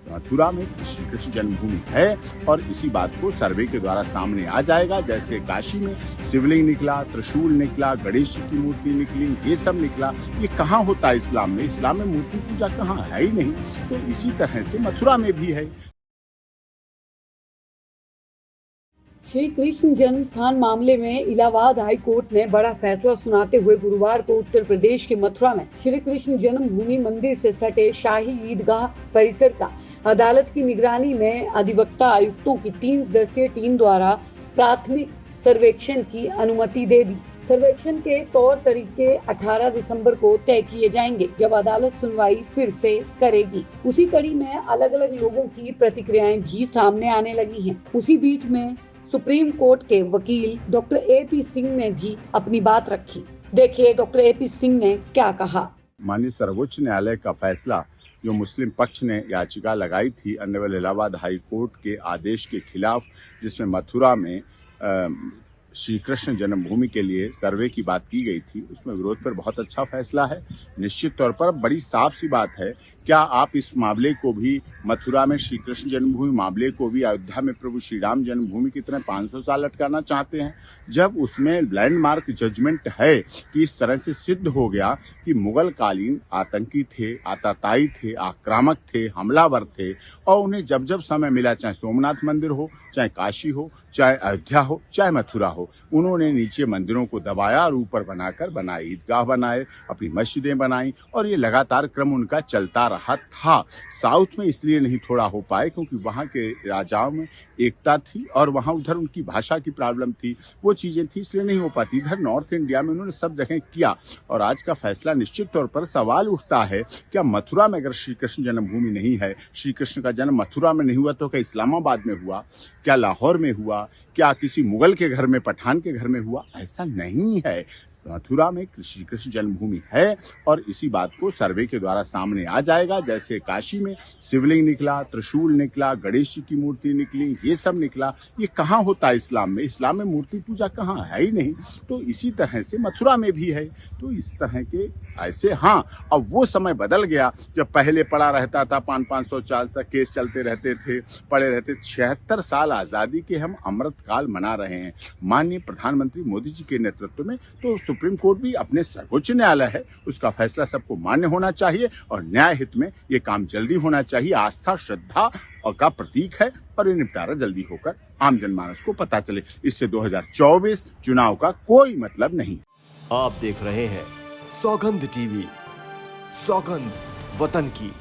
मथुरा में श्री कृष्ण जन्मभूमि है और इसी बात को सर्वे के द्वारा सामने आ जाएगा। जैसे काशी में शिवलिंग निकला, त्रिशूल निकला, गणेश जी की मूर्ति निकली, ये सब निकला, ये कहाँ होता है इस्लाम में? इस्लाम में मूर्ति पूजा कहाँ है ही नहीं। तो इसी तरह से मथुरा में भी है। श्री कृष्ण जन्म स्थान मामले में इलाहाबाद हाई कोर्ट ने बड़ा फैसला सुनाते हुए गुरुवार को उत्तर प्रदेश के मथुरा में श्री कृष्ण जन्मभूमि मंदिर से सटे शाही ईदगाह परिसर का अदालत की निगरानी में अधिवक्ता आयुक्तों की 3 सदस्यीय टीम द्वारा प्राथमिक सर्वेक्षण की अनुमति दे दी। सर्वेक्षण के तौर तरीके 18 दिसंबर को तय किए जाएंगे, जब अदालत सुनवाई फिर से करेगी। उसी कड़ी में अलग अलग लोगों की प्रतिक्रियाएं भी सामने आने लगी हैं। उसी बीच में सुप्रीम कोर्ट के वकील डॉक्टर AP सिंह ने भी अपनी बात रखी। देखिए डॉक्टर AP सिंह ने क्या कहा। माननीय सर्वोच्च न्यायालय का फैसला जो मुस्लिम पक्ष ने याचिका लगाई थी ऑनरेबल इलाहाबाद हाई कोर्ट के आदेश के खिलाफ, जिसमें मथुरा में श्री कृष्ण जन्मभूमि के लिए सर्वे की बात की गई थी, उसमें विरोध पर बहुत अच्छा फैसला है। निश्चित तौर पर बड़ी साफ सी बात है, क्या आप इस मामले को भी मथुरा में श्री कृष्ण जन्मभूमि मामले को भी अयोध्या में प्रभु श्री राम जन्मभूमि की तरह 500 साल लटकाना चाहते हैं? जब उसमें लैंडमार्क जजमेंट है कि इस तरह से सिद्ध हो गया कि मुगल कालीन आतंकी थे, आताताई थे, आक्रामक थे, हमलावर थे, और उन्हें जब जब समय मिला, चाहे सोमनाथ मंदिर हो, चाहे काशी हो, चाहे अयोध्या हो, चाहे मथुरा हो, उन्होंने नीचे मंदिरों को दबाया और ऊपर बनाए ईदगाह बनाए, अपनी मस्जिदें बनाई, और ये लगातार क्रम उनका चलता रहा था। साउथ में इसलिए नहीं थोड़ा हो पाए क्योंकि वहां के राजाओं में एकता थी और वहां उधर उनकी भाषा की प्रॉब्लम थी, वो चीजें थी, इसलिए नहीं हो पाती। इधर नॉर्थ इंडिया में उन्होंने सब जगह किया। और आज का फैसला निश्चित तौर पर सवाल उठता है, क्या मथुरा में अगर श्री कृष्ण जन्मभूमि नहीं है, श्री कृष्ण का जन्म मथुरा में नहीं हुआ, तो क्या इस्लामाबाद में हुआ, क्या लाहौर में हुआ, क्या किसी मुगल के घर में, पठान के घर में हुआ? ऐसा नहीं है। मथुरा में श्री कृष्ण जन्मभूमि है और इसी बात को सर्वे के द्वारा सामने आ जाएगा। जैसे काशी में शिवलिंग निकला, त्रिशूल निकला, गणेश जी की मूर्ति निकली, ये सब निकला, ये कहाँ होता है इस्लाम में? इस्लाम में मूर्ति पूजा कहाँ है ही नहीं। तो इसी तरह से मथुरा में भी है। तो इस तरह के ऐसे, हाँ, अब वो समय बदल गया जब पहले पड़ा रहता था, 500-500 साल तक केस चलते रहते थे, पड़े रहते। 76 साल आजादी के हम अमृत काल मना रहे हैं माननीय प्रधानमंत्री मोदी जी के नेतृत्व में। तो सुप्रीम कोर्ट भी अपने सर्वोच्च न्यायालय है, उसका फैसला सबको मान्य होना चाहिए और न्याय हित में ये काम जल्दी होना चाहिए। आस्था, श्रद्धा और का प्रतीक है और ये निपटारा जल्दी होकर आम जनमानस को पता चले। इससे 2024 चुनाव का कोई मतलब नहीं। आप देख रहे हैं सौगंध टीवी, सौगंध वतन की।